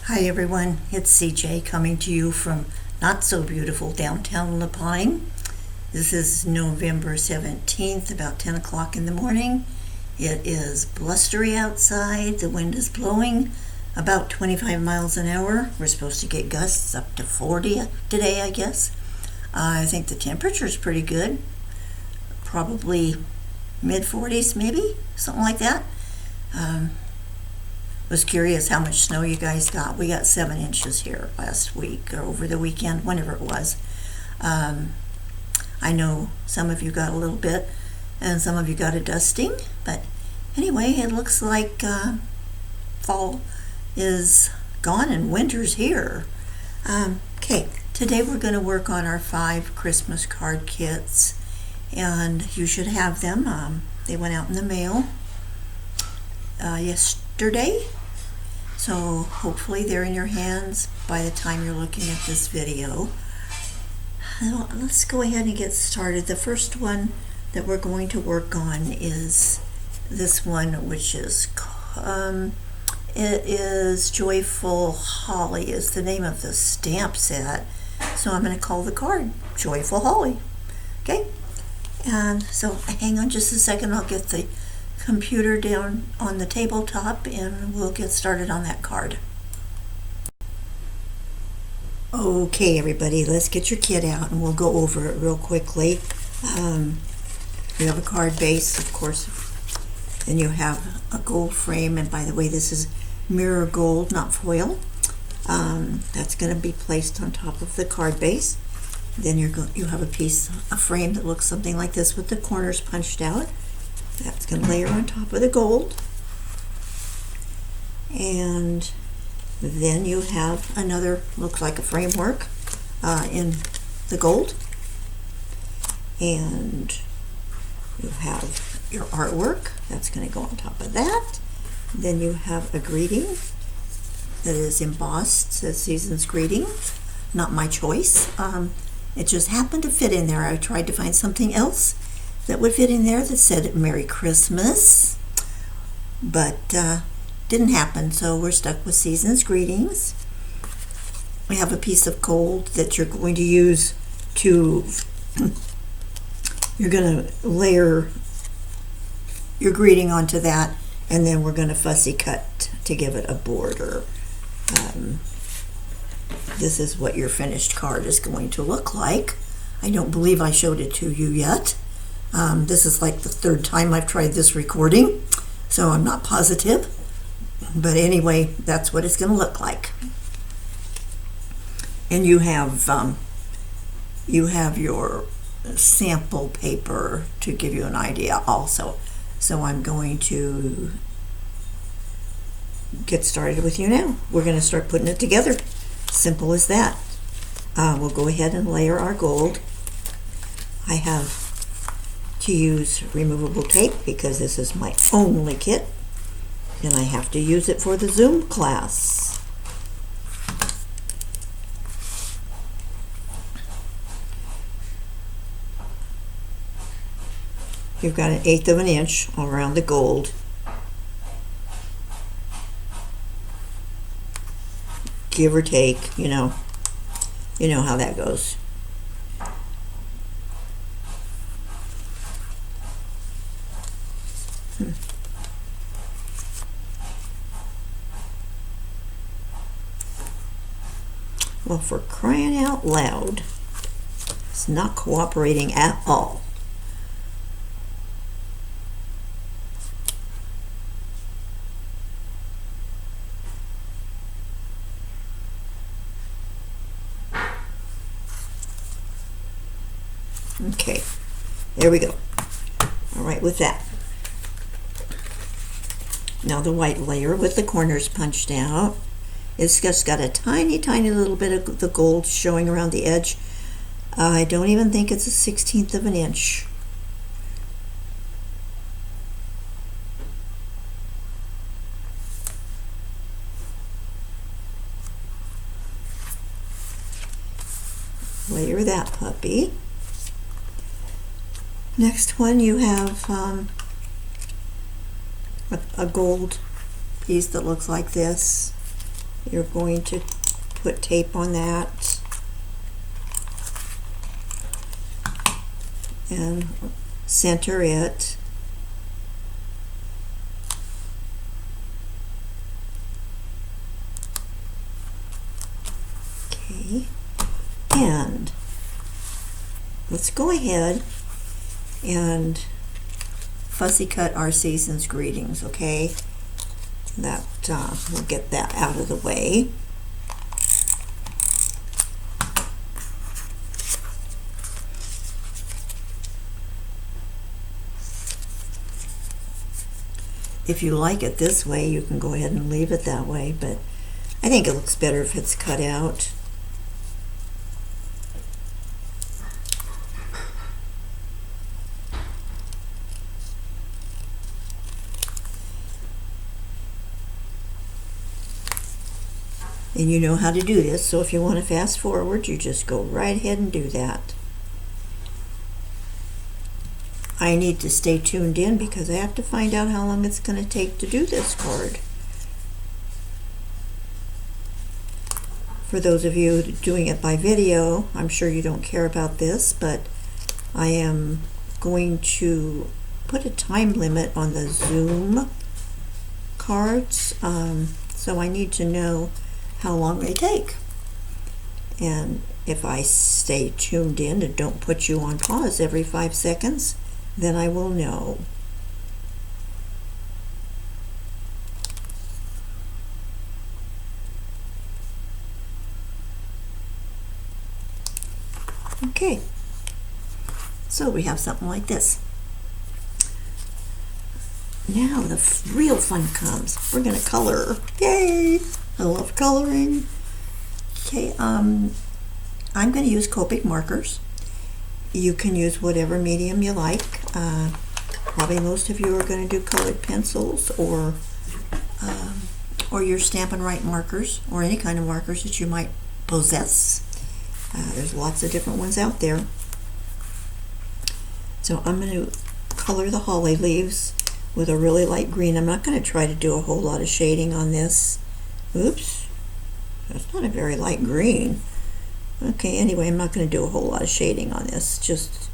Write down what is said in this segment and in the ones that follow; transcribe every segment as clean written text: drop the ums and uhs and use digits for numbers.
Hi everyone, it's CJ coming to you from not so beautiful downtown La Pine. This is November 17th, about 10 o'clock in the morning. It is blustery outside, the wind is blowing about 25 miles an hour. We're supposed to get gusts up to 40 today, I guess. I think the temperature is pretty good, probably mid-40s maybe, something like that. Was curious how much snow you guys got. We got 7 inches here last week or over the weekend, whenever it was. I know some of you got a little bit and some of you got a dusting, but anyway, it looks like fall is gone and winter's here. Okay, today we're going to work on our 5 Christmas card kits, and you should have them. They went out in the mail yesterday. So hopefully they're in your hands by the time you're looking at this video. Let's go ahead and get started. The first one that we're going to work on is this one, which is it is Joyful Holly is the name of the stamp set. So I'm going to call the card Joyful Holly. Okay, and so hang on just a second. I'll get the computer down on the tabletop and we'll get started on that card. Okay everybody, let's get your kit out and we'll go over it real quickly. You have a card base, of course, then you have a gold frame, and by the way, this is mirror gold, not foil. That's going to be placed on top of the card base. Then you have a frame that looks something like this with the corners punched out. That's going to layer on top of the gold. And then you have another, looks like a framework in the gold. And you have your artwork. That's going to go on top of that. Then you have a greeting that is embossed, says Season's Greetings. Not my choice. It just happened to fit in there. I tried to find something else that would fit in there that said Merry Christmas, but didn't happen, so we're stuck with Season's Greetings. We have a piece of gold that you're going to use to, you're going to layer your greeting onto that, and then we're going to fussy cut to give it a border. This is what your finished card is going to look like. I don't believe I showed it to you yet. This is like the 3rd time I've tried this recording, so I'm not positive. But anyway, that's what it's going to look like. And you have your sample paper to give you an idea also. So I'm going to get started with you now. We're going to start putting it together. Simple as that. We'll go ahead and layer our gold. I have to use removable tape because this is my only kit and I have to use it for the Zoom class. You've got 1/8 of an inch all around the gold. Give or take, you know how that goes. Well, for crying out loud, it's not cooperating at all. Okay, there we go. All right, with that. Now the white layer with the corners punched out. It's just got a tiny little bit of the gold showing around the edge. I don't even think it's a 1/16 of an inch. Layer that puppy. Next one, you have a gold piece that looks like this. You're going to put tape on that and center it. Okay, and let's go ahead and fussy cut our season's greetings, okay? That we'll get that out of the way. If you like it this way, you can go ahead and leave it that way, but I think it looks better if it's cut out. And you know how to do this, so if you want to fast forward, you just go right ahead and do that. I need to stay tuned in because I have to find out how long it's going to take to do this card. For those of you doing it by video, I'm sure you don't care about this, but I am going to put a time limit on the Zoom cards, so I need to know how long they take. And if I stay tuned in and don't put you on pause every 5 seconds, then I will know. Okay, so we have something like this. Now the real fun comes. We're gonna color. Yay! I love coloring. Okay, I'm gonna use Copic markers. You can use whatever medium you like. Probably most of you are going to do colored pencils or your Stampin' Write markers or any kind of markers that you might possess. There's lots of different ones out there. So I'm going to color the holly leaves with a really light green. I'm not going to try to do a whole lot of shading on this. Oops, that's not a very light green. Okay, anyway, I'm not going to do a whole lot of shading on this. Just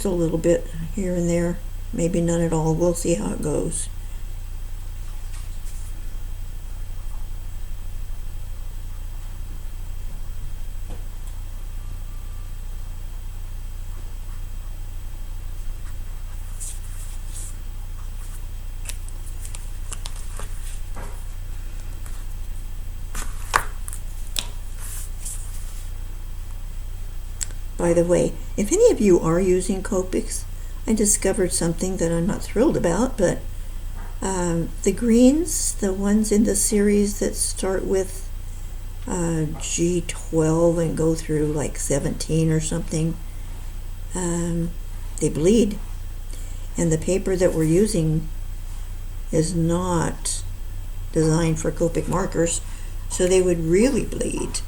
a little bit here and there. Maybe none at all. We'll see how it goes. By the way, if any of you are using Copics, I discovered something that I'm not thrilled about, but the greens, the ones in the series that start with G12 and go through like 17 or something, they bleed. And the paper that we're using is not designed for Copic markers, so they would really bleed.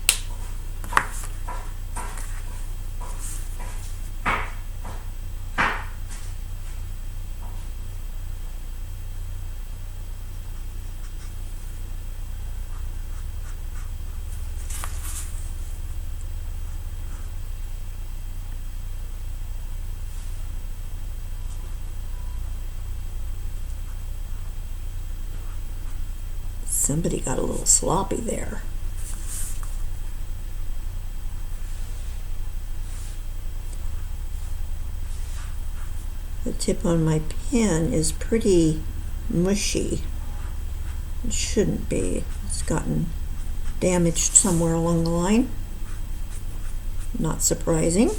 Somebody got a little sloppy there. The tip on my pen is pretty mushy. It shouldn't be. It's gotten damaged somewhere along the line. Not surprising.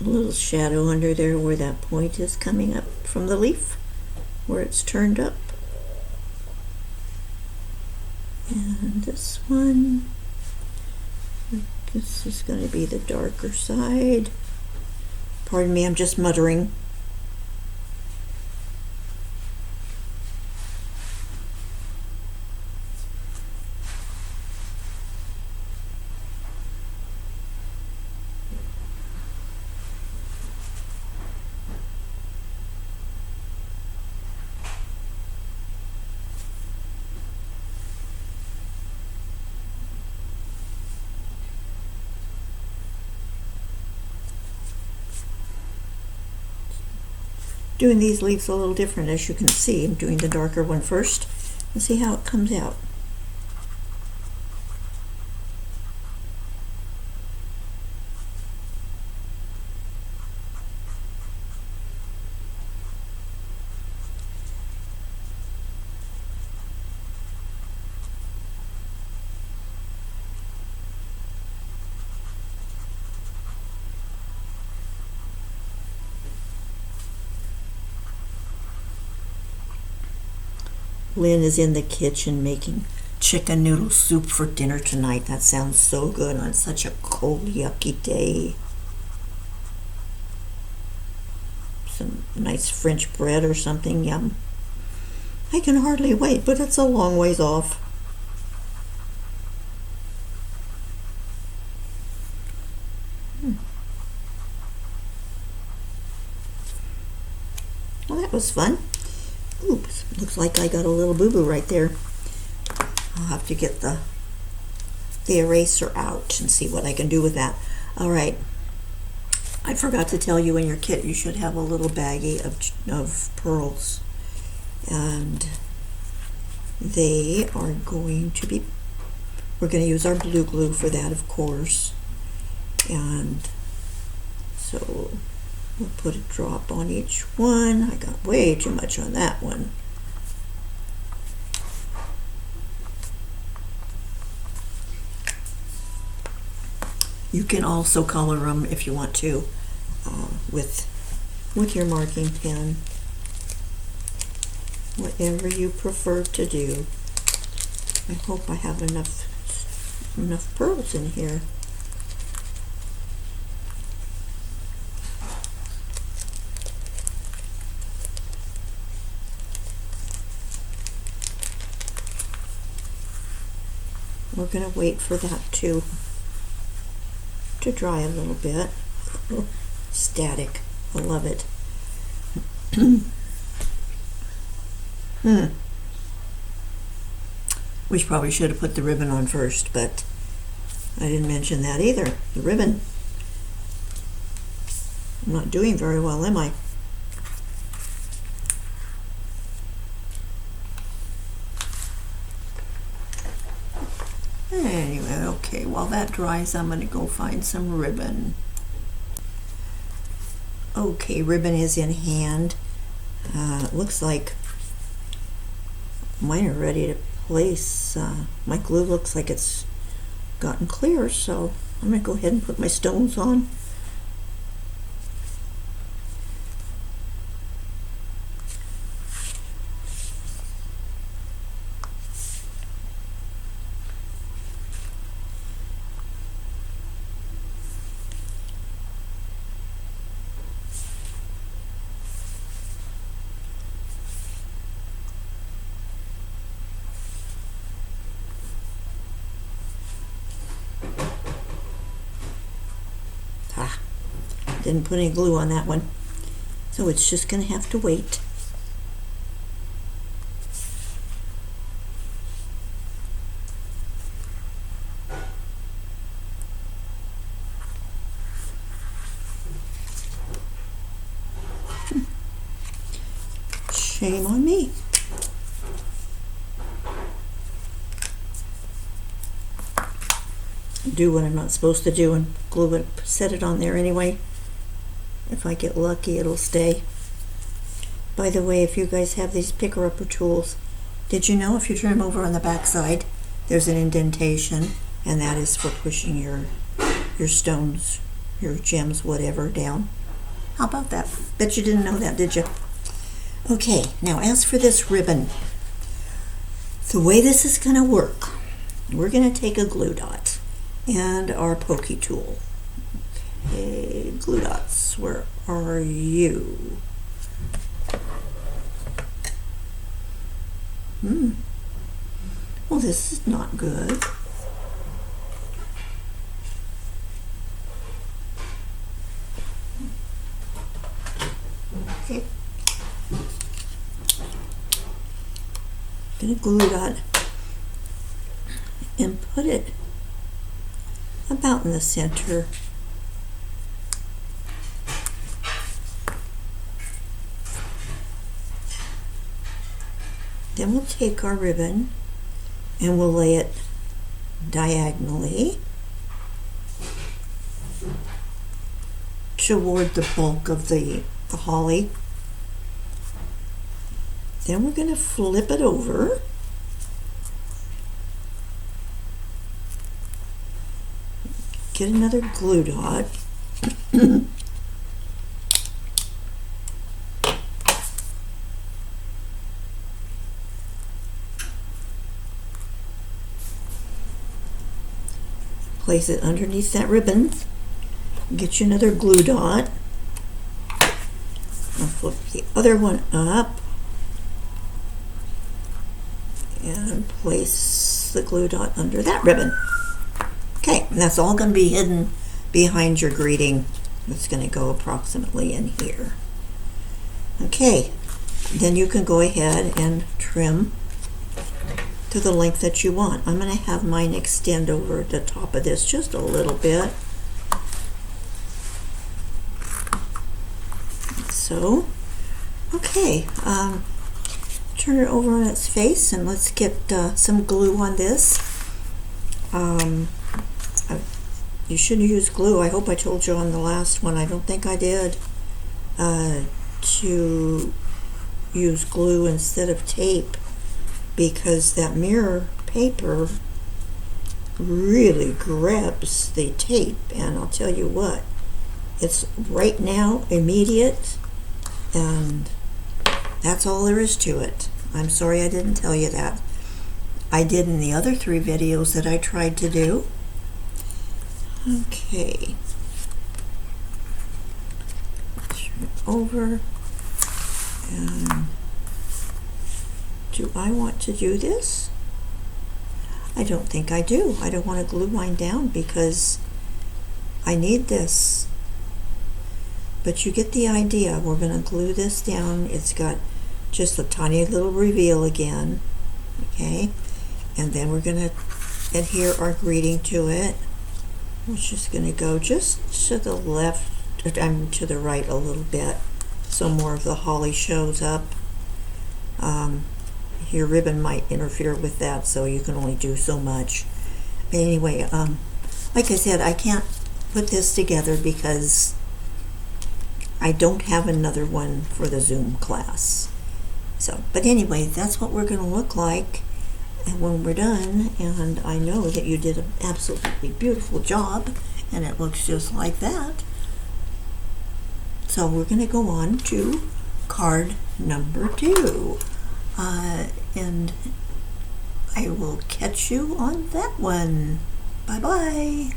A little shadow under there where that point is coming up from the leaf, where it's turned up. And this one right This is going to be the darker side. Pardon me, I'm just muttering. Doing these leaves a little different, as you can see. I'm doing the darker one first and see how it comes out. Lynn is in the kitchen making chicken noodle soup for dinner tonight. That sounds so good on such a cold, yucky day. Some nice French bread or something, yum. I can hardly wait, but it's a long ways off. Well, that was fun. Oops, looks like I got a little boo-boo right there. I'll have to get the eraser out and see what I can do with that. All right. I forgot to tell you, in your kit you should have a little baggie of pearls. And they are going to be, we're going to use our blue glue for that, of course. And so we'll put a drop on each one. I got way too much on that one. You can also color them if you want to with your marking pen. Whatever you prefer to do. I hope I have enough pearls in here. We're going to wait for that to dry a little bit. Oh, static. I love it. We probably should have put the ribbon on first, but I didn't mention that either. The ribbon. I'm not doing very well, am I? Anyway, okay, while that dries, I'm going to go find some ribbon. Okay, ribbon is in hand. It looks like mine are ready to place. My glue looks like it's gotten clear, so I'm going to go ahead and put my stones on. Didn't put any glue on that one, so it's just going to have to wait. Shame on me. Do what I'm not supposed to do and glue it, set it on there anyway. If I get lucky, it'll stay. By the way, if you guys have these picker-upper tools, did you know if you turn them over on the back side, there's an indentation, and that is for pushing your stones, your gems, whatever, down. How about that? Bet you didn't know that, did you? Okay, now as for this ribbon, the way this is going to work, we're going to take a glue dot, and our pokey tool. Okay, glue dots, where are you? Well, this is not good. Okay. Gonna glue dot and put it about in the center. Then we'll take our ribbon and we'll lay it diagonally toward the bulk of the holly. Then we're going to flip it over. Get another glue dot. Place it underneath that ribbon. Get you another glue dot. I'll flip the other one up and place the glue dot under that ribbon. Okay, and that's all going to be hidden behind your greeting. It's going to go approximately in here. Okay, then you can go ahead and trim to the length that you want. I'm going to have mine extend over the top of this just a little bit. So, okay, turn it over on its face and let's get some glue on this. You shouldn't use glue. I hope I told you on the last one. I don't think I did. To use glue instead of tape, because that mirror paper really grabs the tape, and I'll tell you what, it's right now immediate, and that's all there is to it. I'm sorry I didn't tell you that. I did in the other 3 videos that I tried to do. Okay, turn it over, and do I want to do this? I don't think I do. I don't want to glue mine down because I need this. But you get the idea. We're going to glue this down. It's got just a tiny little reveal again. Okay, and then we're going to adhere our greeting to it. We're just going to go just to the left, to the right a little bit, so more of the holly shows up. Your ribbon might interfere with that, so you can only do so much. But anyway, like I said, I can't put this together because I don't have another one for the Zoom class. So, but anyway, that's what we're going to look like and when we're done, and I know that you did an absolutely beautiful job, and it looks just like that. So we're going to go on to card number 2, and I will catch you on that one. Bye-bye.